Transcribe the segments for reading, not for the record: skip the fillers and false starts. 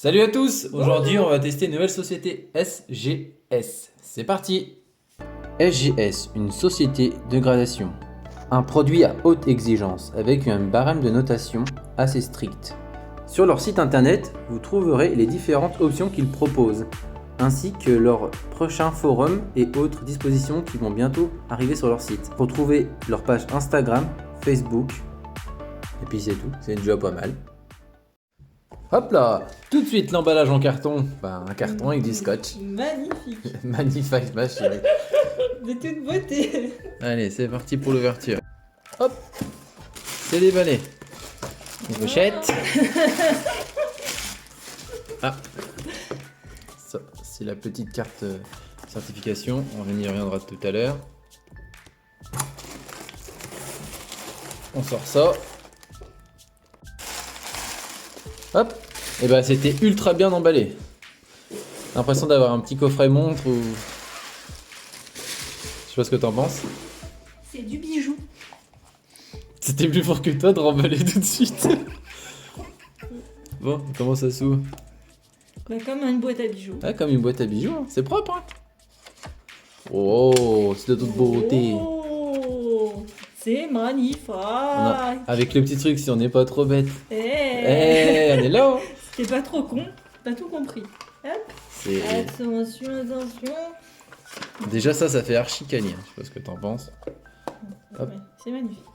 Salut à tous! Aujourd'hui, on va tester une nouvelle société SGS. C'est parti! SGS, une société de gradation. Un produit à haute exigence avec un barème de notation assez strict. Sur leur site internet, vous trouverez les différentes options qu'ils proposent, ainsi que leur prochain forum et autres dispositions qui vont bientôt arriver sur leur site. Retrouvez leur page Instagram, Facebook, et puis c'est tout, c'est déjà pas mal. Hop là, tout de suite l'emballage en carton, un carton avec du scotch. Magnifique, Magnifique, ma chérie. de toute beauté. Allez, c'est parti pour l'ouverture. Hop, c'est déballé. Une pochette. Ah, ça, c'est la petite carte certification. On y reviendra tout à l'heure. On sort ça. Hop, et bah c'était ultra bien emballé. L'impression d'avoir un petit coffret montre ou... Je sais pas ce que t'en penses. C'est du bijou. C'était plus fort que toi de remballer tout de suite. Bon, comment ça s'ouvre? Bah, comme une boîte à bijoux. Ah, comme une boîte à bijoux, hein. C'est propre, hein. Oh, c'est de toute beauté. Oh, c'est magnifique. Avec le petit truc, si on n'est pas trop bête. Eh, On est là, hein. T'es pas trop con, t'as tout compris. Hop, C'est... attention, attention. Déjà ça fait archi quali, hein. Je sais pas ce que t'en penses. Hop. Ouais, c'est magnifique.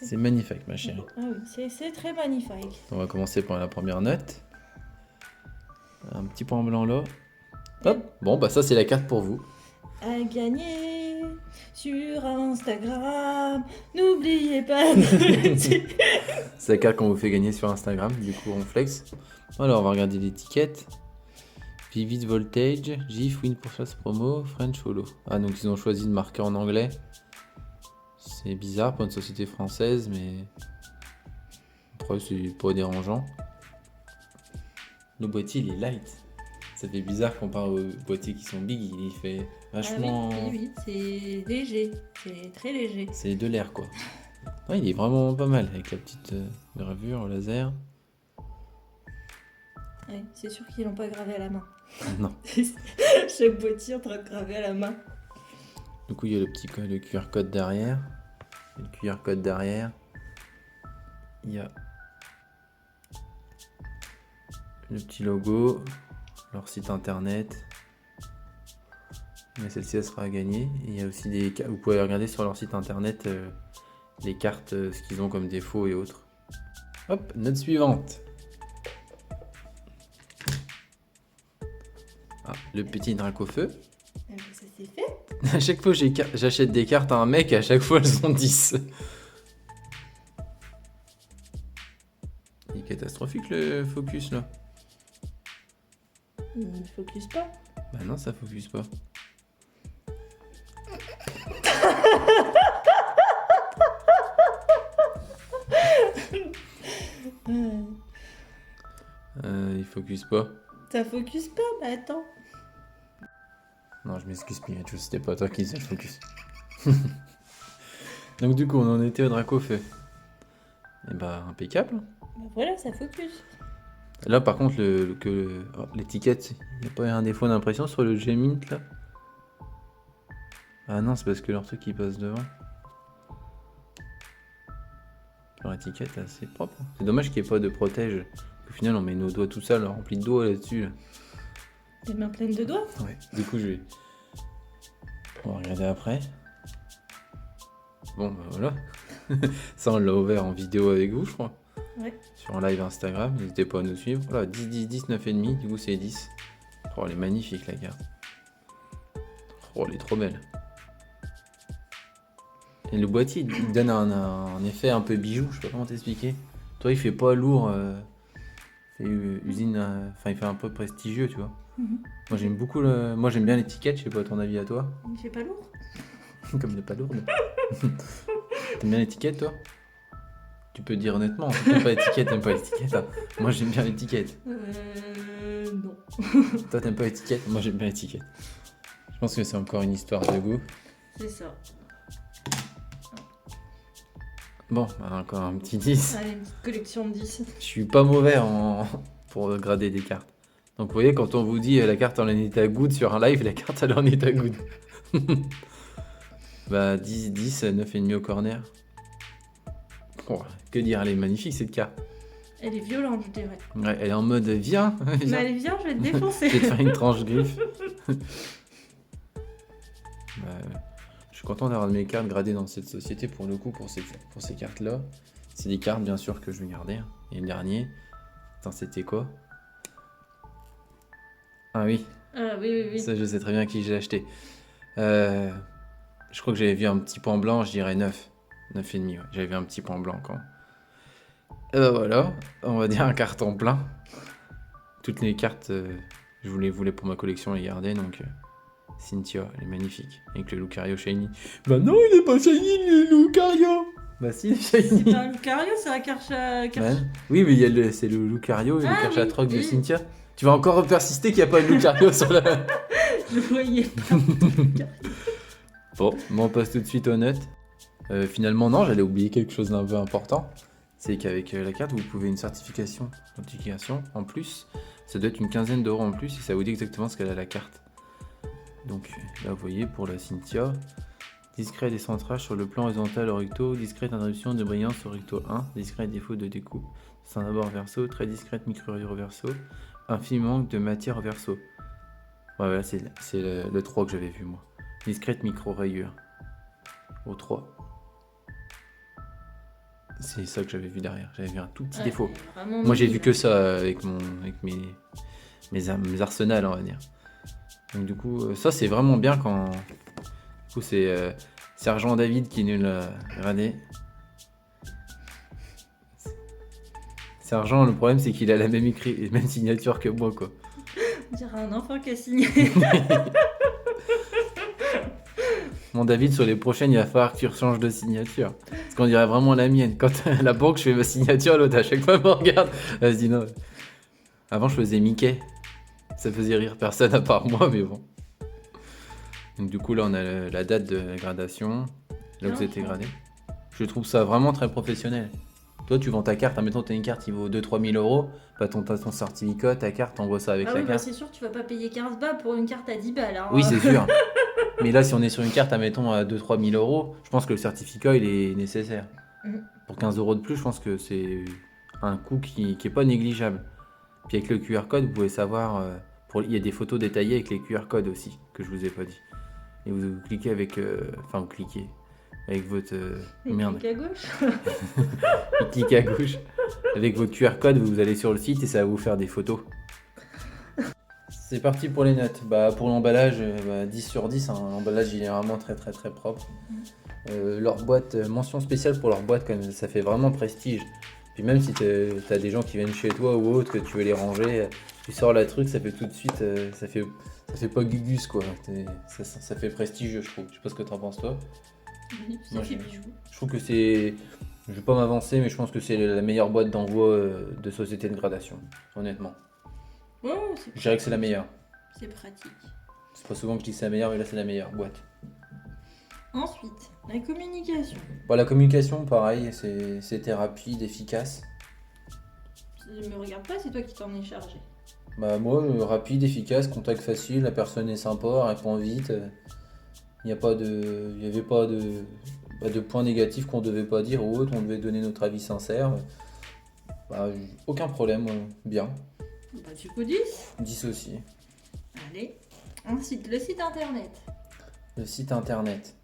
C'est magnifique, ma chérie. Ah oui, c'est très magnifique. On va commencer par la première note. Un petit point blanc là. Hop. Bon, bah ça c'est la carte pour vous. À gagner sur Instagram. N'oubliez pas de... C'est la carte qu'on vous fait gagner sur Instagram, du coup on flex. Alors on va regarder l'étiquette. Vivid Voltage, GIF, Win pour chasse promo, French Holo. Ah, donc ils ont choisi de marquer en anglais. C'est bizarre pour une société française, mais après c'est pas dérangeant. Le boîtier il est light. Ça fait bizarre comparé aux boîtiers qui sont big, il fait vachement... Ah oui, c'est léger, c'est très léger. C'est de l'air quoi. Ouais, il est vraiment pas mal avec la petite gravure au laser. Ouais, c'est sûr qu'ils l'ont pas gravé à la main. Non. Chaque boîtier en train de graver à la main. Du coup il y a le QR code derrière. Le QR code derrière. Il y a le petit logo, leur site internet. Mais celle-ci elle sera à gagner. Et il y a aussi des... Vous pouvez regarder sur leur site internet les cartes, ce qu'ils ont comme défaut et autres. Hop, note suivante. Ah, le petit drac au feu. Ça s'est fait. À chaque fois j'achète des cartes à un mec, à chaque fois elles sont 10. Il est catastrophique le focus là. Il ne focus pas. Bah non, ça focus pas. Il focus pas. Ça focus pas, bah attends. Non, je m'excuse Pikachu, c'était pas toi qui faisais le focus. Donc du coup, on en était au Draco feu. Et bah impeccable. Bah voilà, ça focus. Là par contre, l'étiquette, il n'y a pas un défaut d'impression sur le G-Mint là? Ah non, c'est parce que leur truc il passe devant. Leur étiquette est assez propre. C'est dommage qu'il n'y ait pas de protège. Au final, on met nos doigts tout seuls, remplis de doigts là-dessus. Là. Les mains pleines de doigts. Ouais, du coup, on va regarder après. Bon, bah voilà. Ça, on l'a ouvert en vidéo avec vous, je crois. Ouais. Sur un live Instagram, n'hésitez pas à nous suivre. Voilà, 10, 10, 10, 9,5, du coup, c'est 10. Oh, elle est magnifique, la carte. Oh, elle est trop belle. Et le boîtier, il donne un effet un peu bijou, je sais pas comment t'expliquer. Toi, il fait pas lourd, il fait usine, enfin, il fait un peu prestigieux, tu vois. Moi, j'aime beaucoup moi, j'aime bien l'étiquette, je sais pas ton avis à toi. Il fait pas lourd. Comme il n'est pas lourde. T'aimes bien l'étiquette, toi? Tu peux dire honnêtement, t'aimes pas l'étiquette, t'aimes pas l'étiquette. Hein. Moi, j'aime bien l'étiquette. Non. Toi, t'aimes pas l'étiquette, moi, j'aime bien l'étiquette. Je pense que c'est encore une histoire de goût. C'est ça. Bon, encore un petit 10. Allez, une petite collection de 10. Je suis pas mauvais en pour grader des cartes. Donc vous voyez, quand on vous dit la carte elle en est à good sur un live, la carte elle en est à good. Bah 10, 10, 9,5 au corner. Oh, que dire, elle est magnifique cette carte. Elle est violente, je dirais. Ouais, elle est en mode viens, Mais viens. allez, viens, je vais te Je défoncer. vais te faire une tranche griffe. Je suis content d'avoir mes cartes gradées dans cette société pour le coup, pour ces cartes-là. C'est des cartes bien sûr que je vais garder. Hein. Et le dernier, attends, c'était quoi? Ah oui, Ah oui, oui, ça je sais très bien qui j'ai acheté. Je crois que j'avais vu un petit point blanc, je dirais 9. 9,5, ouais. J'avais vu un petit point blanc quand. Et ben voilà, on va dire un carton plein. Toutes les cartes, je voulais pour ma collection les garder, donc Cynthia, elle est magnifique. Avec le Lucario Shiny. Bah non, il est pas Shiny le Lucario. Bah si, il est C'est Shiny. pas un Lucario, c'est un Ouais. Oui, mais c'est le Lucario et Ah le Karchatroc oui, de oui. Cynthia. Tu vas encore persister qu'il n'y a pas de Lucario sur la... Je voyais pas. Bon, on passe tout de suite aux notes. Finalement, non, j'allais oublier quelque chose d'un peu important. C'est qu'avec la carte, vous pouvez une certification d'authentification en plus. Ça doit être une quinzaine d'euros en plus et ça vous dit exactement ce qu'elle a la carte. Donc là, vous voyez, pour la Cynthia, discret décentrage sur le plan horizontal au recto, discrète interruption de brillance au recto 1, discret défaut de découpe sans abord verso, très discrète micro-rayure au verso, infime manque de matière au verso. Ouais, voilà, c'est le 3 que j'avais vu moi. Discrète micro-rayure au 3. C'est ça que j'avais vu derrière. J'avais vu un tout petit défaut. Moi, j'ai vu que ça avec mes arsenals, on va dire. Donc, du coup, ça, c'est vraiment bien quand. Du coup, c'est Sergent David qui nous l'a gradé. Sergent, le problème, c'est qu'il a la même signature que moi, quoi. On dirait un enfant qui a signé. Mon David, sur les prochaines, il va falloir que tu rechanges de signature. Parce qu'on dirait vraiment la mienne. Quand à la banque, je fais ma signature, l'autre, à chaque fois, me regarde. Elle se dit non. Avant, je faisais Mickey. Ça faisait rire personne à part moi, mais bon. Donc, du coup, là, on a la date de la gradation. Là où vous êtes gradé. Je trouve ça vraiment très professionnel. Toi, tu vends ta carte. Admettons, tu as une carte qui vaut 2-3 000 euros. Bah, ton certificat, ta carte, t'envoies ça avec Ah la oui, bah carte. c'est sûr, tu vas pas payer 15 balles pour une carte à 10 balles. Hein. Oui, c'est sûr. Mais là, si on est sur une carte, admettons, à 2-3 000 euros, je pense que le certificat, il est nécessaire. Pour 15 euros de plus, je pense que c'est un coût qui est pas négligeable. Puis avec le QR code, vous pouvez savoir... il y a des photos détaillées avec les QR codes aussi, que je vous ai pas dit. Et vous cliquez avec... Enfin, vous cliquez avec votre... Et merde. clique à gauche. Vous cliquez à gauche. Avec votre QR code, vous allez sur le site et ça va vous faire des photos. C'est parti pour les notes. Bah, pour l'emballage, 10 sur 10. Hein. L'emballage, il est vraiment très très très propre. Leur boîte, mention spéciale pour leur boîte, quand même, ça fait vraiment prestige. Puis même si t'as des gens qui viennent chez toi ou autre, que tu veux les ranger, tu sors la truc, ça fait tout de suite, ça fait pas gugus quoi. Ça fait prestigieux, je trouve. Je sais pas ce que t'en penses toi. Oui, ça Moi, fait bijou. Je trouve que c'est... Je vais pas m'avancer, mais je pense que c'est la meilleure boîte d'envoi de société de gradation, honnêtement. Ouais, c'est Je dirais que c'est la meilleure. C'est pratique. C'est pas souvent que je dis que c'est la meilleure, mais là c'est la meilleure boîte. Ensuite, la communication. Bon, la communication, pareil, c'était rapide, efficace. Je me regarde pas, c'est toi qui t'en es chargé. Bah moi, rapide, efficace, contact facile, la personne est sympa, répond vite. Il n'y avait pas de points négatifs qu'on devait pas dire ou autre, on devait donner notre avis sincère. Bah, aucun problème, bien. Bah du coup 10. 10 aussi. Allez. Ensuite, le site internet. Le site internet.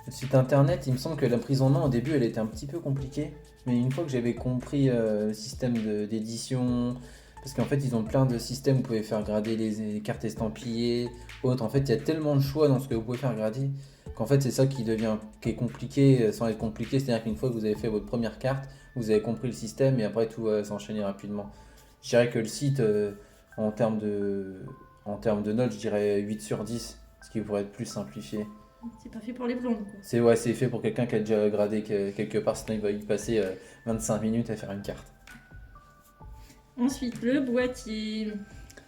Le site internet, il me semble que la prise en main au début, elle était un petit peu compliquée. Mais une fois que j'avais compris le système d'édition, parce qu'en fait, ils ont plein de systèmes, vous pouvez faire grader les cartes estampillées, autres. En fait, il y a tellement de choix dans ce que vous pouvez faire grader, qu'en fait, c'est ça qui est compliqué sans être compliqué. C'est-à-dire qu'une fois que vous avez fait votre première carte, vous avez compris le système et après, tout va s'enchaîner rapidement. Je dirais que le site, en termes de notes, je dirais 8 sur 10, ce qui pourrait être plus simplifié. C'est pas fait pour les blondes quoi. C'est fait pour quelqu'un qui a déjà gradé quelque part, sinon il va y passer 25 minutes à faire une carte. Ensuite, le boîtier.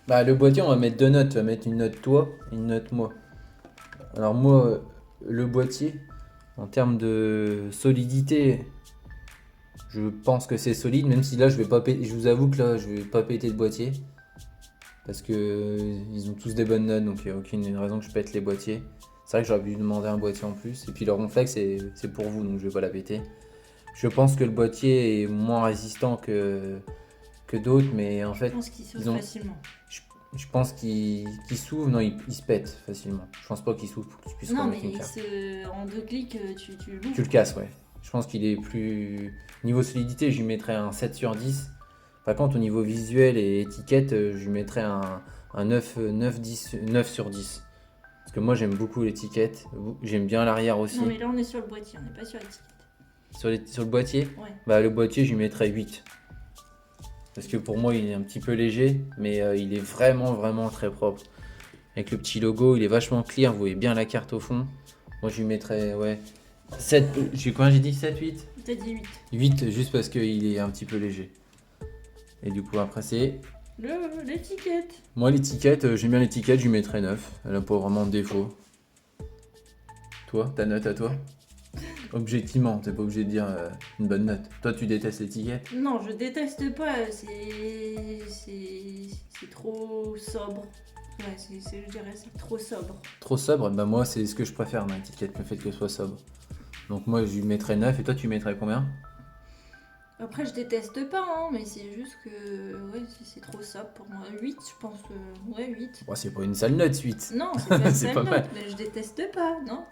Bah, le boîtier, on va mettre deux notes. On va mettre une note toi et une note moi. Alors, moi, le boîtier, en termes de solidité, Je pense que c'est solide, même si là je vais pas péter. Je vous avoue que là je vais pas péter le boîtier. Parce que ils ont tous des bonnes notes, donc il n'y a aucune raison que je pète les boîtiers. C'est vrai que j'aurais pu demander un boîtier en plus. Et puis le ronflex c'est pour vous, donc je vais pas la péter. Je pense que le boîtier est moins résistant que d'autres, mais en fait, Je pense qu'il s'ouvre ils ont- facilement. je pense qu'il s'ouvre. Non, il se pète facilement. Je pense pas qu'il s'ouvre pour que tu puisses Non, mais remettre une carte. en 2 clics, tu l'ouvres. Tu le casses, ouais. Je pense qu'il est plus. Niveau solidité, je lui mettrais un 7 sur 10. Par contre, au niveau visuel et étiquette, je lui mettrais un 9 sur 10. Parce que moi, j'aime beaucoup l'étiquette. J'aime bien l'arrière aussi. Non, mais là, on est sur le boîtier, on n'est pas sur l'étiquette. Sur le boîtier, Ouais. bah, le boîtier, je lui mettrais 8. Parce que pour moi, il est un petit peu léger, mais il est vraiment, vraiment très propre. Avec le petit logo, il est vachement clear. Vous voyez bien la carte au fond. Moi, je lui mettrais, ouais. 7, combien j'ai dit 7, 8 T'as dit 8. 8 juste parce qu'il est un petit peu léger. Et du coup après c'est... L'étiquette. Moi l'étiquette, j'aime bien l'étiquette, je lui mettrais 9. Elle a pas vraiment de défaut. Toi, ta note à toi? Objectivement, t'es pas obligé de dire une bonne note. Toi tu détestes l'étiquette? Non, je déteste pas, c'est trop sobre. Ouais, je dirais c'est trop sobre. Trop sobre? Bah moi c'est ce que je préfère dans l'étiquette, le fait qu'elle soit sobre. Donc moi je lui mettrais 9 et toi tu mettrais combien? Après, je déteste pas, hein, mais c'est juste que ouais, c'est trop sobre pour moi. 8, je pense. Ouais, 8. Bon, c'est pas une sale note 8. Non, c'est pas une C'est sale pas note, mal. mais je déteste pas, non.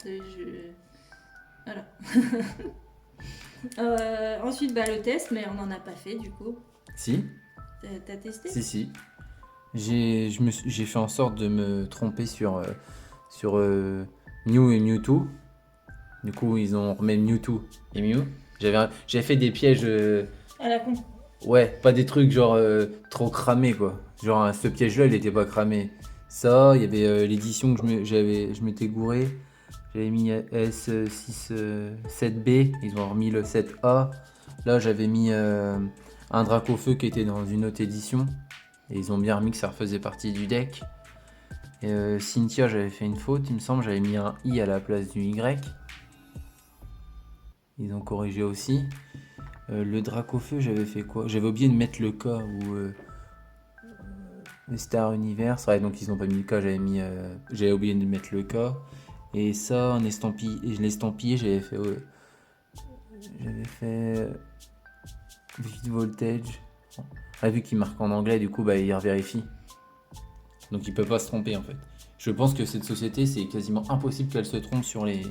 Voilà. Ensuite, bah, le test, mais on n'en a pas fait du coup. Si? T'as testé? Si. J'ai fait en sorte de me tromper sur Mew et Mewtwo. Du coup, ils ont remis Mewtwo et Mew. J'avais fait des pièges, À la con. ouais, pas des trucs genre trop cramés quoi. Genre ce piège-là, il était pas cramé. Ça, il y avait l'édition que je m'étais gouré. J'avais mis S6 7B, ils ont remis le 7A. Là, j'avais mis un Dracofeu qui était dans une autre édition. Et ils ont bien remis que ça refaisait partie du deck. Et Cynthia, j'avais fait une faute, il me semble, j'avais mis un I à la place du Y. Ils ont corrigé aussi. Le Dracofeu, j'avais fait quoi? J'avais oublié de mettre le K ou le Star Universe. Ouais, donc ils n'ont pas mis le K, j'avais oublié de mettre le K. Et ça, en l'estampillé, j'avais fait. J'avais fait. Vivid Voltage. Ah, vu qu'il marque en anglais, du coup, bah, il revérifie. Donc il peut pas se tromper en fait. Je pense que cette société, c'est quasiment impossible qu'elle se trompe sur les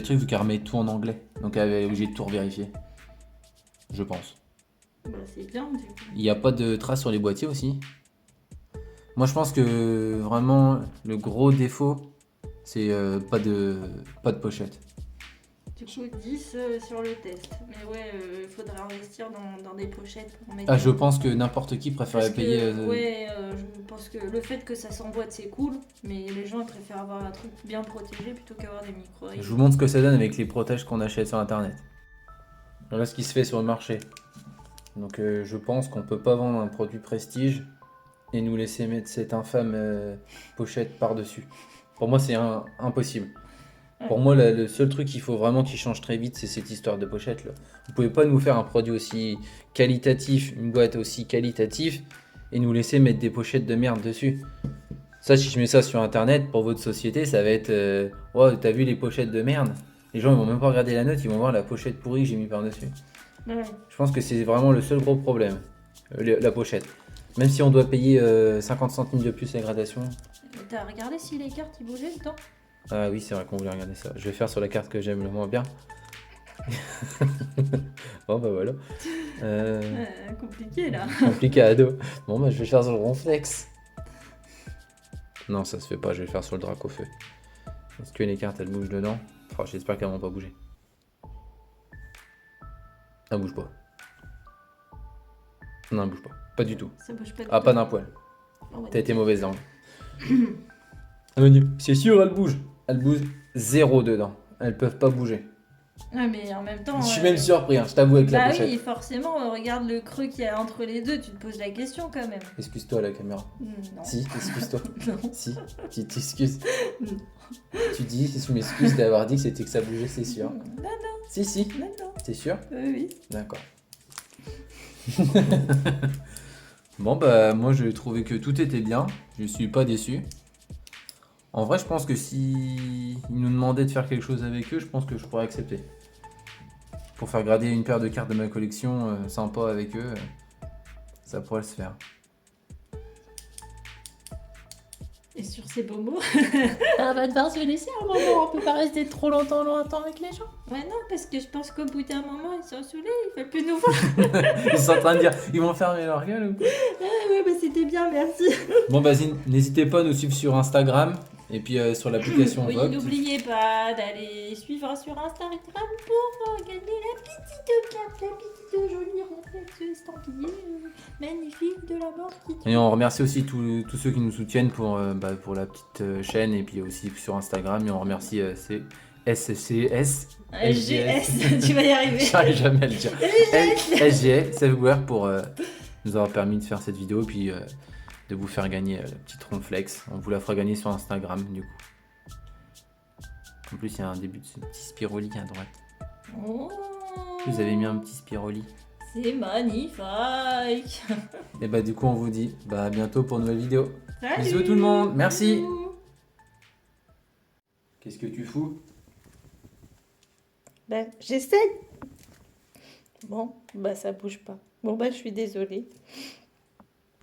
trucs vu qu'elle remet tout en anglais. Donc elle est obligée de tout revérifier. Je pense. Bah, c'est bien, du coup. Il n'y a pas de traces sur les boîtiers aussi. Moi je pense que vraiment le gros défaut, c'est pas de pochette. Du coup, 10 sur le test. Mais ouais, il faudrait investir dans des pochettes pour mettre. Ah, je pense que n'importe qui préférerait Parce que, payer. ouais, je pense que le fait que ça s'emboîte, c'est cool. Mais les gens ils préfèrent avoir un truc bien protégé plutôt qu'avoir des micros. Je vous montre ce que ça donne avec les protèges qu'on achète sur internet. Voilà ce qui se fait sur le marché. Donc je pense qu'on peut pas vendre un produit prestige et nous laisser mettre cette infâme pochette par-dessus. Pour moi c'est impossible. Pour moi le seul truc qu'il faut vraiment qu'il change très vite c'est cette histoire de pochette là. Vous pouvez pas nous faire un produit aussi qualitatif, une boîte aussi qualitative et nous laisser mettre des pochettes de merde dessus. Ça si je mets ça sur internet pour votre société ça va être wow, t'as vu les pochettes de merde? Les gens ils vont même pas regarder la note, ils vont voir la pochette pourrie que j'ai mis par-dessus. Ouais. Je pense que c'est vraiment le seul gros problème, la pochette. Même si on doit payer 50 centimes de plus la gradation. T'as regardé si les cartes ils bougeaient dedans? Ah oui, c'est vrai qu'on voulait regarder ça. Je vais faire sur la carte que j'aime le moins bien. Bon bah voilà. Compliqué là. Complicado. Bon bah je vais faire sur le ronflex. Non, ça se fait pas, je vais le faire sur le Dracofeu. Est-ce que les cartes elles bougent dedans? Oh, j'espère qu'elles vont pas bouger. Elle bouge pas. Non, elle bouge pas. Pas du tout. Ça bouge pas. Ah, pas d'un poil. Oh, ouais. T'as été mauvaise langue. Ah, mon Dieu, c'est sûr, elle bouge. Elle bouge 0 dedans. Elles peuvent pas bouger. Ouais, mais en même temps. Je suis même surpris, hein, je t'avoue avec la Bah pochette. oui, forcément, regarde le creux qu'il y a entre les deux, tu te poses la question quand même. Excuse-toi à la caméra. Non. Si, excuse-toi. Non. Si, tu t'excuses. Non. Tu dis, si je m'excuse d'avoir dit que c'était que ça bougeait, c'est sûr. Non, Si, si, non, non. t'es sûr? Oui. D'accord. Bon, bah, moi, j'ai trouvé que tout était bien. Je suis pas déçu. En vrai, je pense que si ils nous demandaient de faire quelque chose avec eux, je pense que je pourrais accepter. Pour faire grader une paire de cartes de ma collection sympa avec eux, ça pourrait se faire. Et sur ces beaux mots. On va devoir se laisser un moment, on peut pas rester trop longtemps avec les gens. Ouais, non, parce que je pense qu'au bout d'un moment, ils sont saoulés, ils veulent plus nous voir. Ils sont en train de dire, ils vont fermer leur gueule ou quoi? Ouais, bah c'était bien, merci. Bon, vas-y, n'hésitez pas à nous suivre sur Instagram et puis sur l'application Oui, Vogue. n'oubliez pas d'aller suivre sur Instagram pour gagner la petite carte, la petite jolie reflex estampillée magnifique de la mort qui Et on remercie aussi tous ceux qui nous soutiennent pour la petite chaîne et puis aussi sur Instagram. Et on remercie SCS. SGS, tu vas y arriver. J'arrive jamais à le dire. SGS, Software pour nous avoir permis de faire cette vidéo et puis de vous faire gagner la petite ronflex. On vous la fera gagner sur Instagram du coup. En plus, il y a un début de ce petit spiroli à droite. Oh, Vous avez mis un petit spiroli. c'est magnifique. Et bah du coup, on vous dit à bientôt pour une nouvelle vidéo. Salut. Bisous tout le monde, merci. Bisous. Qu'est-ce que tu fous? Ben, j'essaye. Bon, bah ça bouge pas. Bon, bah je suis désolée.